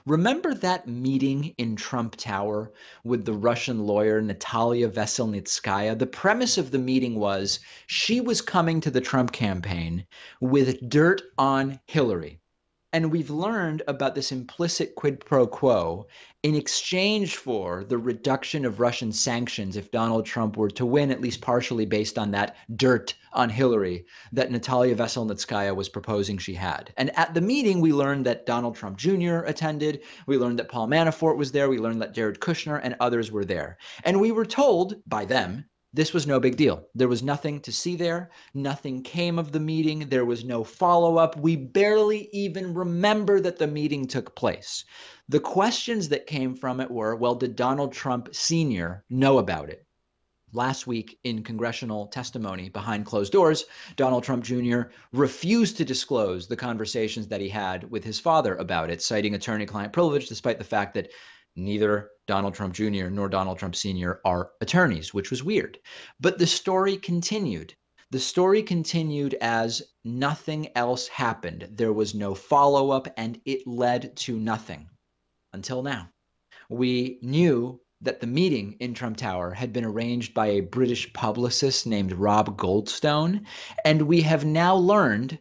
Remember that meeting in Trump Tower with the Russian lawyer Natalia Veselnitskaya? The premise of the meeting was she was coming to the Trump campaign with dirt on Hillary. And we've learned about this implicit quid pro quo in exchange for the reduction of Russian sanctions if Donald Trump were to win, at least partially based on that dirt on Hillary that Natalia Veselnitskaya was proposing she had. And at the meeting, we learned that Donald Trump Jr. attended. We learned that Paul Manafort was there. We learned that Jared Kushner and others were there. And we were told by them this was no big deal. There was nothing to see there. Nothing came of the meeting. There was no follow-up. We barely even remember that the meeting took place. The questions that came from it were, well, did Donald Trump Sr. know about it? Last week in congressional testimony behind closed doors, Donald Trump Jr. refused to disclose the conversations that he had with his father about it, citing attorney-client privilege, despite the fact that neither Donald Trump Jr. nor Donald Trump Sr. are attorneys, which was weird. But the story continued. The story continued as nothing else happened. There was no follow-up, and it led to nothing until now. We knew that the meeting in Trump Tower had been arranged by a British publicist named Rob Goldstone, and we have now learned,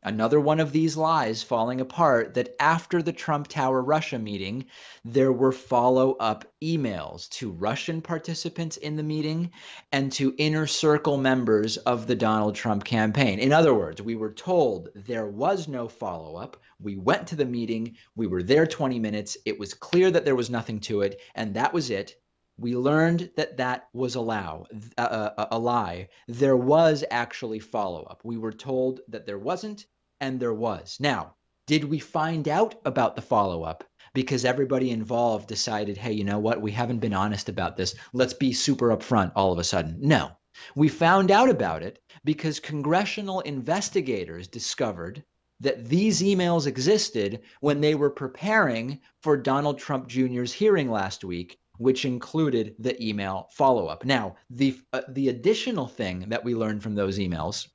another one of these lies falling apart, that after the Trump Tower Russia meeting, there were follow-up emails to Russian participants in the meeting and to inner circle members of the Donald Trump campaign. In other words, we were told there was no follow-up. We went to the meeting. We were there 20 minutes. It was clear that there was nothing to it, and that was it. We learned that that was a lie. There was actually follow-up. We were told that there wasn't, and there was. Now, did we find out about the follow-up because everybody involved decided, hey, you know what? We haven't been honest about this. Let's be super upfront all of a sudden. No. We found out about it because congressional investigators discovered that these emails existed when they were preparing for Donald Trump Jr.'s hearing last week, which included the email follow-up. Now, the additional thing that we learned from those emails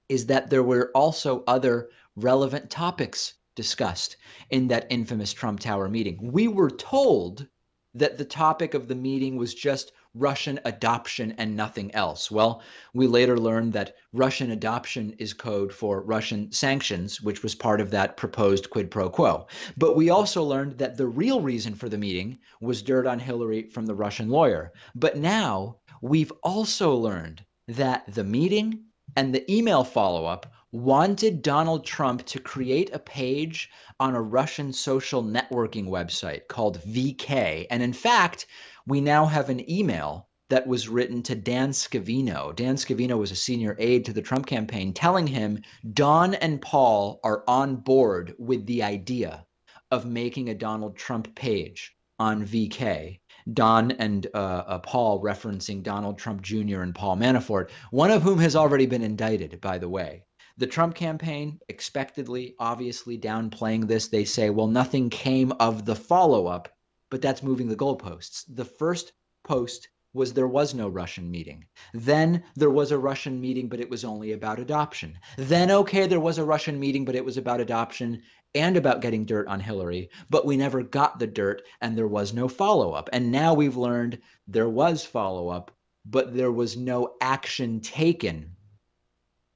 is that there were also other relevant topics discussed in that infamous Trump Tower meeting. We were told that the topic of the meeting was just Russian adoption and nothing else. Well, we later learned that Russian adoption is code for Russian sanctions, which was part of that proposed quid pro quo. But we also learned that the real reason for the meeting was dirt on Hillary from the Russian lawyer. But now we've also learned that the meeting and the email follow-up wanted Donald Trump to create a page on a Russian social networking website called VK. And in fact, we now have an email that was written to Dan Scavino. Dan Scavino was a senior aide to the Trump campaign, telling him Don and Paul are on board with the idea of making a Donald Trump page on VK. Don and Paul referencing Donald Trump Jr. and Paul Manafort, one of whom has already been indicted, by the way. The Trump campaign, expectedly, obviously downplaying this, they say, well, nothing came of the follow-up, but that's moving the goalposts. The first post was there was no Russian meeting. Then there was a Russian meeting, but it was only about adoption. Then, okay, there was a Russian meeting, but it was about adoption and about getting dirt on Hillary, but we never got the dirt and there was no follow-up. And now we've learned there was follow-up, but there was no action taken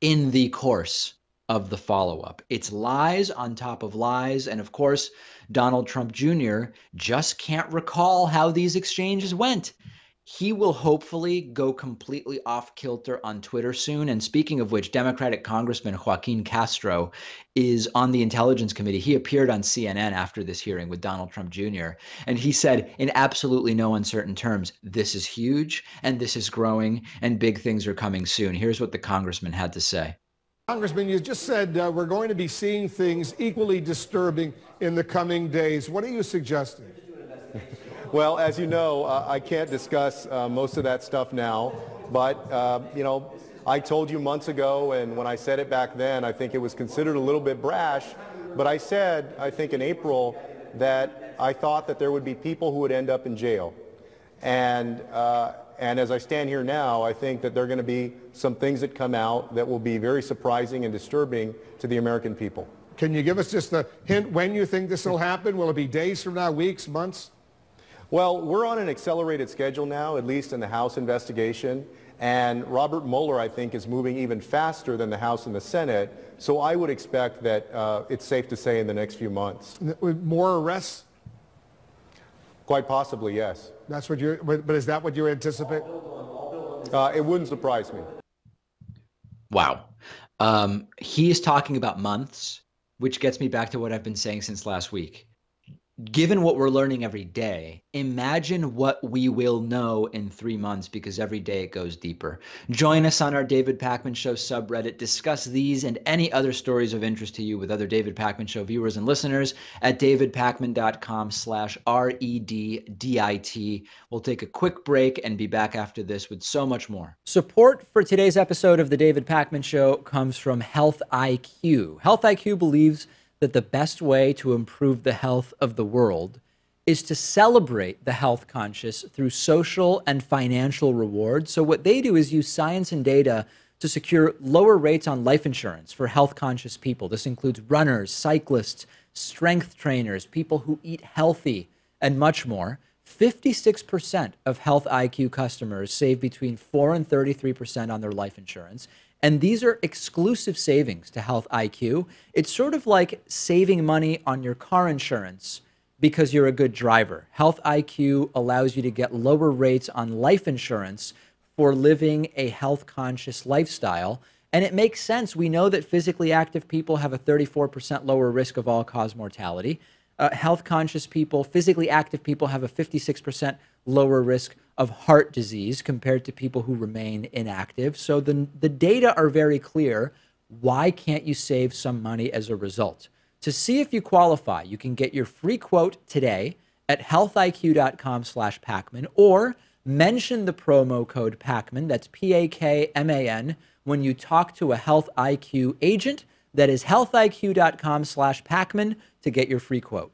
in the course of the follow-up. It's lies on top of lies. And of course, Donald Trump Jr. just can't recall how these exchanges went. He will hopefully go completely off kilter on Twitter soon. And speaking of which, Democratic Congressman Joaquin Castro is on the Intelligence Committee. He appeared on CNN after this hearing with Donald Trump Jr. And he said in absolutely no uncertain terms, this is huge and this is growing and big things are coming soon. Here's what the congressman had to say. Congressman, you just said we're going to be seeing things equally disturbing in the coming days. What are you suggesting? Well, as you know, I can't discuss most of that stuff now, but, you know, I told you months ago, and when I said it back then, I think it was considered a little bit brash, but I said, I think in April, that I thought that there would be people who would end up in jail. And as I stand here now, I think that there are going to be some things that come out that will be very surprising and disturbing to the American people. Can you give us just a hint when you think this will happen? Will it be days from now, weeks, months? Well, we're on an accelerated schedule now, at least in the House investigation. And Robert Mueller, I think, is moving even faster than the House and the Senate. So I would expect that it's safe to say in the next few months. More arrests? Quite possibly, yes. That's what but is that what you anticipate? It wouldn't surprise me. Wow. He is talking about months, which gets me back to what I've been saying since last week. Given what we're learning every day, imagine what we will know in 3 months, because every day it goes deeper. Join us on our David Pakman Show subreddit. Discuss these and any other stories of interest to you with other David Pakman Show viewers and listeners at davidpakman.com/REDDIT. We'll take a quick break and be back after this with so much more. Support for today's episode of the David Pakman Show comes from Health IQ. Health IQ believes that the best way to improve the health of the world is to celebrate the health conscious through social and financial rewards. So what they do is use science and data to secure lower rates on life insurance for health conscious people. This includes runners, cyclists, strength trainers, people who eat healthy, and much more. 56% of Health IQ customers save between 4 and 33% on their life insurance. And these are exclusive savings to Health IQ. It's sort of like saving money on your car insurance because you're a good driver. Health IQ allows you to get lower rates on life insurance for living a health-conscious lifestyle. And it makes sense. We know that physically active people have a 34% lower risk of all-cause mortality. Health-conscious people, physically active people have a 56% lower risk of heart disease compared to people who remain inactive. So the data are very clear. Why can't you save some money as a result? To see if you qualify, you can get your free quote today at healthiq.com/Pakman, or mention the promo code Pakman, that's PAKMAN, when you talk to a Health IQ agent. That is healthiq.com/Pakman to get your free quote.